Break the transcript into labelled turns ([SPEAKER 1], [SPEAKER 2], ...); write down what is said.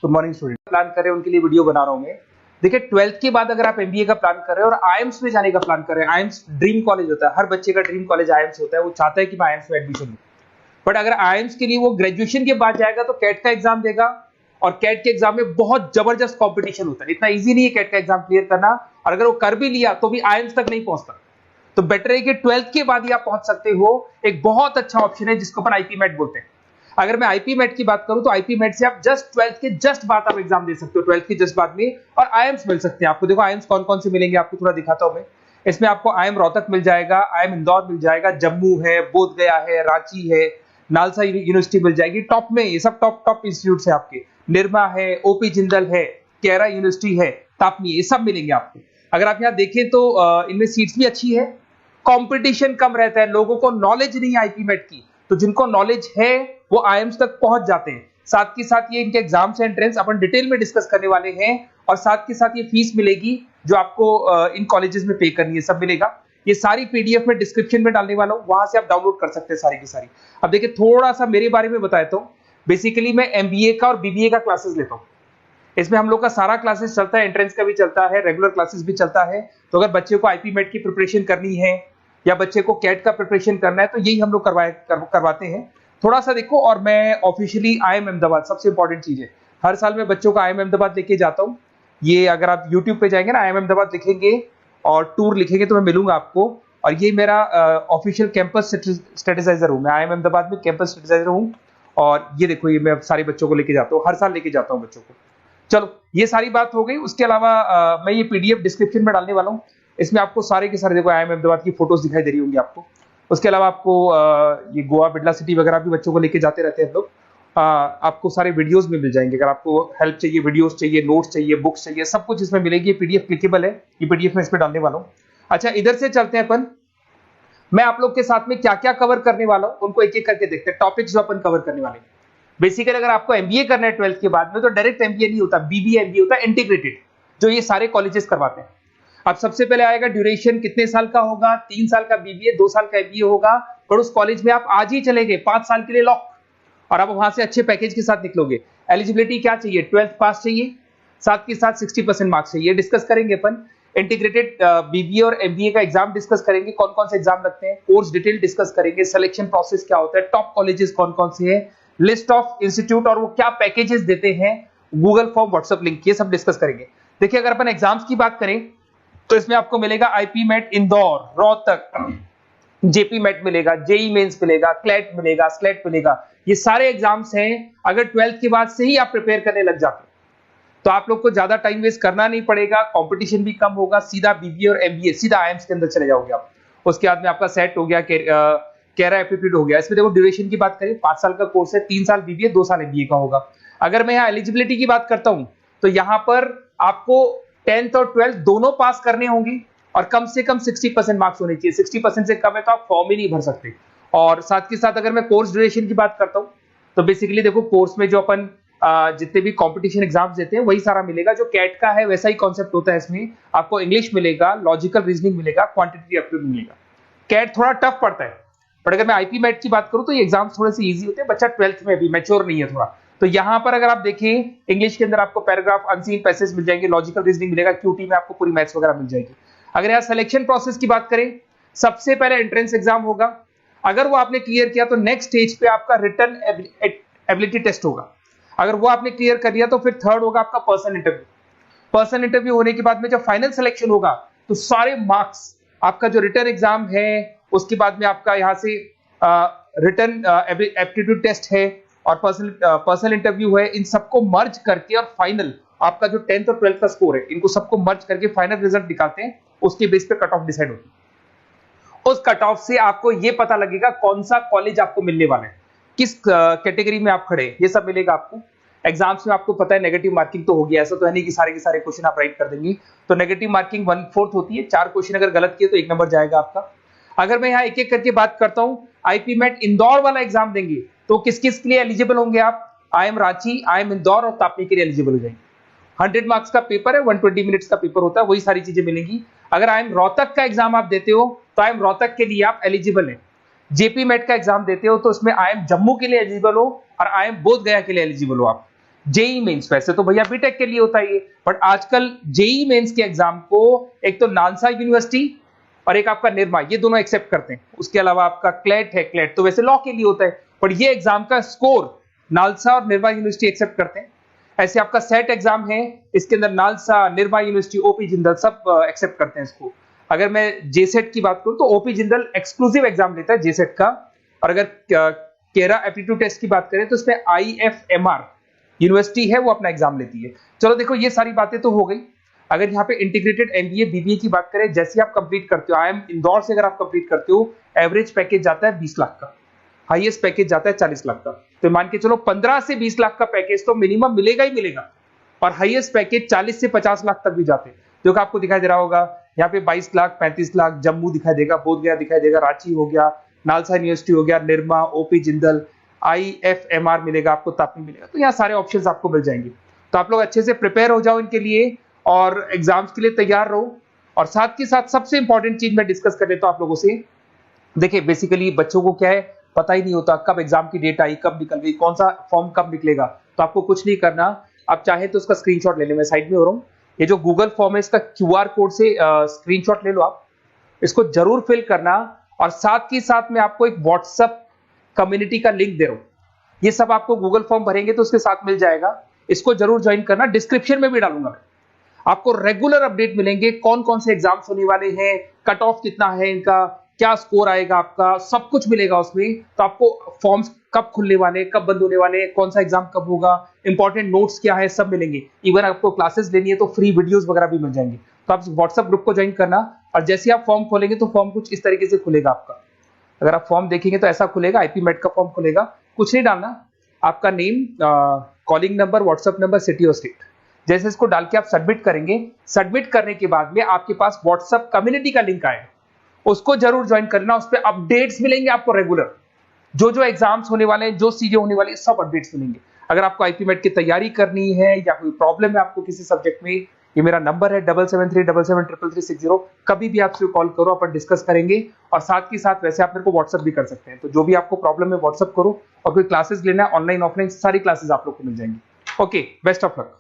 [SPEAKER 1] Good morning student. Plan कर रहे हैं उनके लिए वीडियो बना रहा हूं मैं। देखिए 12th के बाद अगर आप एमबीए का प्लान कर रहे हैं और आईएम्स में जाने का प्लान कर रहे हैं, आईएम्स ड्रीम कॉलेज होता है, हर बच्चे का ड्रीम कॉलेज आईएम्स होता है, वो चाहता है कि मैं आईएम्स में एडमिशन लूं। बट अगर आईएम्स के लिए वो ग्रेजुएशन के बाद जाएगा तो कैट का एग्जाम देगा, और कैट के एग्जाम में बहुत जबरदस्त कंपटीशन होता है, इतना इजी नहीं है कैट का एग्जाम क्लियर करना, और अगर वो कर भी लिया तो भी आईएम्स तक नहीं पहुंचता। तो बेटर है कि 12th के बाद ही आप पहुंच सकते हो। एक बहुत अच्छा ऑप्शन है जिसको अपन आईपी मेट बोलते हैं। अगर मैं आईपी मेट की बात करूं तो आईपी मेट से आप जस्ट 12th के जस्ट बाद आप एग्जाम दे सकते हो, 12th के जस्ट बाद में, और आईएम्स मिल सकते हैं आपको। देखो आईएम्स कौन कौन से मिलेंगे आपको थोड़ा दिखाता हूं मैं। इसमें आपको आईएम रोहतक मिल जाएगा, आईएम इंदौर मिल जाएगा, जम्मू है, बोधगया है, रांची है, नालसा यूनिवर्सिटी मिल जाएगी। टॉप में ये सब टॉप इंस्टीट्यूट है आपके, निर्मा है, ओपी जिंदल है, केरा यूनिवर्सिटी है, तापनी, ये सब मिलेंगे आपको। अगर आप यहाँ देखें तो इनमें सीट्स भी अच्छी है, कंपटीशन कम रहता है, लोगों को नॉलेज नहीं है आईपी मेट की, तो जिनको नॉलेज है वो आईएम्स तक पहुंच जाते हैं। साथ के साथ ये इनके एग्जाम से एंट्रेंस अपन डिटेल में डिस्कस करने वाले हैं, और साथ के साथ ये फीस मिलेगी जो आपको इन कॉलेजेस में पे करनी है, सब मिलेगा। ये सारी पीडीएफ में डिस्क्रिप्शन में डालने वाला हूं, वहां से आप डाउनलोड कर सकते हैं सारी की सारी। अब देखिए थोड़ा सा मेरे बारे में बताता हूं। बेसिकली मैं एमबीए का और बीबीए का क्लासेस लेता हूं। इसमें हम लोग का सारा क्लासेस चलता है, एंट्रेंस का भी चलता है, रेगुलर क्लासेस भी चलता है। तो अगर बच्चे को आईपी मेट की प्रिपरेशन करनी है या बच्चे को कैट का प्रिपरेशन करना है तो यही हम लोग करवाते हैं। थोड़ा सा देखो, और मैं ऑफिशियली आईएम अहमदाबाद, सबसे इंपॉर्टेंट चीज है, हर साल मैं बच्चों को आईएम अहमदाबाद लेके जाता हूँ। ये अगर आप यूट्यूब पे जाएंगे ना, आईएम अहमदाबाद लिखेंगे और टूर लिखेंगे तो मैं मिलूंगा आपको। और ये मेरा ऑफिशियल कैंपस स्ट्रेटेजाइजर हूँ, मैं आईएम अहमदाबाद में कैंपस स्ट्रेटेजाइजर हूँ। और ये देखो, ये मैं सारे बच्चों को लेके जाता हूँ, हर साल लेके जाता हूँ बच्चों को। चलो ये सारी बात हो गई। उसके अलावा मैं ये पीडीएफ डिस्क्रिप्शन में डालने वाला हूँ। इसमें आपको सारे के सारे, देखो आईएम अहमदाबाद की फोटोज दिखाई दे रही होंगी आपको। उसके अलावा आपको ये गोवा, बिरला सिटी वगैरह भी बच्चों को लेके जाते रहते हैं हम लोग। आपको सारे वीडियोस में मिल जाएंगे। अगर आपको हेल्प चाहिए, वीडियोस चाहिए, नोट्स चाहिए, बुक्स चाहिए, सब कुछ इसमें मिलेगी। ये पीडीएफ क्लिकेबल है, ये पीडीएफ में इसमें डालने वाला हूँ। अच्छा इधर से चलते हैं अपन। मैं आप लोग के साथ में क्या क्या कवर करने वाला हूँ उनको एक एक करके देखते हैं, टॉपिक्स जो अपन कवर करने वाले हैं। बेसिकली अगर आपको एमबीए करना है 12th के बाद में तो डायरेक्ट एमबीए नहीं होता, बीबीए एमबीए होता है, इंटीग्रेटेड, जो ये सारे कॉलेजेस करवाते हैं। अब सबसे पहले आएगा ड्यूरेशन, कितने साल का होगा, 3 साल का बीबीए, 2 साल का एमबीए होगा। और उस कॉलेज में आप आज ही चले गए 5 साल के लिए लॉक, और आप वहां से अच्छे पैकेज के साथ निकलोगे। एलिजिबिलिटी क्या चाहिए, 12th पास चाहिए, साथ के साथ 60% मार्क्स चाहिए। डिस्कस करेंगे अपन इंटीग्रेटेड बीबीए और एमबीए का एग्जाम डिस्कस करेंगे, कौन कौन से एग्जाम लगते हैं, कोर्स डिटेल डिस्कस करेंगे, सिलेक्शन प्रोसेस क्या होता है, टॉप कॉलेजेस कौन कौन से हैं, लिस्ट ऑफ इंस्टीट्यूट और वो क्या पैकेजेस देते हैं, गूगल फॉर्म, व्हाट्सएप लिंक, ये सब डिस्कस करेंगे। देखिए अगर अपन एग्जाम्स की बात करें तो इसमें आपको मिलेगा IPMAT Indore, Rohtak, JIPMAT मिलेगा, जेई मेंस मिलेगा, क्लेट मिलेगा, स्लेट मिलेगा। ये सारे एग्जाम्स हैं। अगर 12th के बाद से ही आप प्रिपेयर करने लग जाते तो आप लोग को ज्यादा टाइम वेस्ट करना नहीं पड़ेगा, कंपटीशन भी कम होगा, सीधा बीबीए और एमबीए सीधा आईएम्स के अंदर चले जाओगे आप। उसके बाद में आपका सेट हो गया, कैरा एप्टीट्यूड हो गया। इसमें देखो ड्यूरेशन की बात करें, 5 साल का कोर्स है, 3 साल बीबीए, 2 साल एमबीए का होगा। अगर मैं यहाँ एलिजिबिलिटी की बात करता हूं तो यहाँ पर आपको 10th और 12th दोनों पास करने होंगे, और कम से कम 60% मार्क्स होने चाहिए। 60% से कम है तो आप फॉर्म ही नहीं भर सकते। और साथ के साथ अगर मैं कोर्स ड्यूरेशन की बात करता हूं तो बेसिकली देखो कोर्स में जो अपन जितने भी कंपटीशन एग्जाम्स देते हैं वही सारा मिलेगा। जो कैट का है वैसा ही कॉन्सेप्ट होता है। इसमें आपको इंग्लिश मिलेगा, लॉजिकल रीजनिंग मिलेगा, क्वांटिटेटिव एप्टीट्यूड मिलेगा। कैट थोड़ा टफ पड़ता है, बट अगर मैं आईपी मेट की बात करूं तो ये एग्जाम्स थोड़े से इजी होते हैं। बच्चा 12th में भी मैच्योर नहीं है थोड़ा, तो यहां पर अगर आप देखें इंग्लिश के अंदर आपको पैराग्राफ, अनसीन पैसेज मिल जाएंगे, लॉजिकल रीजनिंग मिलेगा, क्यूटी में आपको पूरी मैथ्स वगैरह मिल जाएगी। अगर यहाँ सिलेक्शन प्रोसेस की बात करें, सबसे पहले एंट्रेंस एग्जाम होगा। अगर वो आपने क्लियर किया तो नेक्स्ट स्टेज पे आपका रिटन एबिलिटी टेस्ट होगा। अगर वो आपने क्लियर कर लिया तो फिर थर्ड होगा आपका पर्सनल इंटरव्यू। पर्सनल इंटरव्यू होने के बाद में जब फाइनल सिलेक्शन होगा तो सारे मार्क्स, आपका जो रिटन एग्जाम है, उसके बाद में आपका यहाँ से रिटन एप्टीट्यूड टेस्ट है और पर्सनल इंटरव्यू है, इन सबको मर्ज करके और फाइनल आपका जो 10th और 12th का स्कोर है, इनको सबको मर्ज करके फाइनल रिजल्ट निकालते हैं। उसके बेस पे कट ऑफ डिसाइड होती है। उस कट ऑफ से आपको ये पता लगेगा कौन सा कॉलेज आपको मिलने वाला है, किस कैटेगरी में आप खड़े, ये सब मिलेगा आपको। एग्जाम्स में आपको पता है नेगेटिव मार्किंग तो होगी, ऐसा तो है नहीं कि सारे के सारे क्वेश्चन आप राइट कर देंगे। तो नेगेटिव मार्किंग 1/4 होती है, 4 क्वेश्चन अगर गलत किए तो 1 नंबर जाएगा आपका। अगर मैं यहाँ एक एक करके बात करता हूँ, आईपी मेट इंदौर वाला एग्जाम देंगे तो किस किस के लिए एलिजिबल होंगे आप, आईएम रांची, आईएम इंदौर और तापनी के लिए एलिजिबल हो जाएंगे। 100 मार्क्स का पेपर है, 120 मिनट्स का पेपर होता है, वही सारी चीजें मिलेंगी। अगर आईएम रोहतक का एग्जाम आप देते हो तो आईएम रोहतक के लिए आप एलिजिबल हैं। जेपी मेट का एग्जाम देते हो तो उसमें आईएम जम्मू के लिए एलिजिबल हो और आईएम बोधगया के लिए एलिजिबल हो आप। जेई मेंस वैसे तो भैया बीटेक के लिए होता है ये, बट आजकल जेई मेंस के एग्जाम को एक तो नालसा यूनिवर्सिटी और एक आपका निर्मा, ये दोनों एक्सेप्ट करते हैं। उसके अलावा आपका क्लेट है, क्लेट तो वैसे लॉ के लिए होता है, बट ये एग्जाम का स्कोर नालसा और निर्मा यूनिवर्सिटी एक्सेप्ट करते हैं। ऐसे आपका सेट एग्जाम है, इसके अंदर NALSA, Nirma university, OP Jindal सब एक्सेप्ट करते हैं इसको। अगर मैं जेसेट की बात करूं तो ओपी जिंदल एक्सक्लूसिव एग्जाम लेता है जेसेट का, और अगर केरा एप्टीट्यूड टेस्ट की बात करें तो इसमें आईएफएमआर यूनिवर्सिटी है वो अपना एग्जाम लेती है। चलो देखो ये सारी बातें तो हो गई। अगर यहाँ पे इंटीग्रेटेड एमबीए बीबीए की बात करें, जैसे आप कंप्लीट करते हो, आईएम इंदौर से अगर आप कंप्लीट करते हो, एवरेज पैकेज जाता है 20 लाख का, हाईएस्ट पैकेज जाता है 40 लाख का। तो मान के चलो 15 से 20 लाख का पैकेज तो मिनिमम मिलेगा ही मिलेगा, और हाईएस्ट पैकेज 40 से 50 लाख तक भी जाते हैं, जो कि आपको दिखाई दे रहा होगा यहाँ पे 22 लाख, 35 लाख, जम्मू दिखाई देगा, बोधगया दिखाई देगा, रांची हो गया, नालसा यूनिवर्सिटी हो गया, निर्मा, ओपी जिंदल, आईएफएमआर मिलेगा आपको, तापी मिलेगा। तो यहाँ सारे ऑप्शंस आपको मिल जाएंगे। तो आप लोग अच्छे से प्रिपेयर हो जाओ इनके लिए और एग्जाम्स के लिए तैयार रहो। और साथ के साथ सबसे इंपॉर्टेंट चीज मैं डिस्कस कर लेता हूं आप लोगों से। देखिए बेसिकली बच्चों को क्या है, पता ही नहीं होता कब एग्जाम की डेट आई, कब निकल गई, कौन सा फॉर्म कब निकलेगा। तो आपको कुछ नहीं करना, आप चाहे तो उसका स्क्रीनशॉट ले लें, मैं साइड में हो रहा हूँ। ये जो गूगल फॉर्म है इसका क्यूआर कोड से स्क्रीनशॉट ले लो, आप इसको जरूर फिल करना। और साथ ही साथ मैं आपको एक व्हाट्सएप कम्युनिटी का लिंक दे रहा हूं, ये सब आपको गूगल फॉर्म भरेंगे तो उसके साथ मिल जाएगा, इसको जरूर ज्वाइन करना। डिस्क्रिप्शन में भी डालूंगा मैं, आपको रेगुलर अपडेट मिलेंगे, कौन कौन से एग्जाम्स होने वाले हैं, कट ऑफ कितना है इनका, क्या स्कोर आएगा आपका, सब कुछ मिलेगा उसमें। तो आपको फॉर्म्स कब खुलने वाले, कब बंद होने वाले, कौन सा एग्जाम कब होगा, इंपॉर्टेंट नोट्स क्या है, सब मिलेंगे। इवन आपको क्लासेस लेनी है तो फ्री वीडियोस वगैरह भी मिल जाएंगे। तो आप व्हाट्सएप ग्रुप को ज्वाइन करना, और जैसे आप फॉर्म खोलेंगे तो फॉर्म कुछ इस तरीके से खुलेगा आपका। अगर आप फॉर्म देखेंगे तो ऐसा खुलेगा, आईपी मेट का फॉर्म खुलेगा, कुछ नहीं डालना, आपका name, calling number, WhatsApp number, city और स्टेट, जैसे इसको डाल के आप सबमिट करेंगे। सबमिट करने के बाद में आपके पास व्हाट्सएप कम्युनिटी का लिंक आएगा, उसको जरूर ज्वाइन करना। उस पर अपडेट्स मिलेंगे आपको रेगुलर, जो जो एग्जाम्स होने वाले हैं, जो चीजें होने वाली है, सब अपडेट्स मिलेंगे। अगर आपको आईपी मेट की तैयारी करनी है या कोई प्रॉब्लम है आपको किसी सब्जेक्ट में, ये मेरा नंबर है 7737733360, कभी भी आपसे कॉल करो, अपन डिस्कस करेंगे। और साथ ही साथ वैसे आप मेरे को व्हाट्सएप भी कर सकते हैं, तो जो भी आपको प्रॉब्लम है व्हाट्सएप करो। और कोई क्लासेस लेना है ऑनलाइन ऑफलाइन, सारी क्लासेस आप लोग को मिल जाएंगी। Okay, best of luck.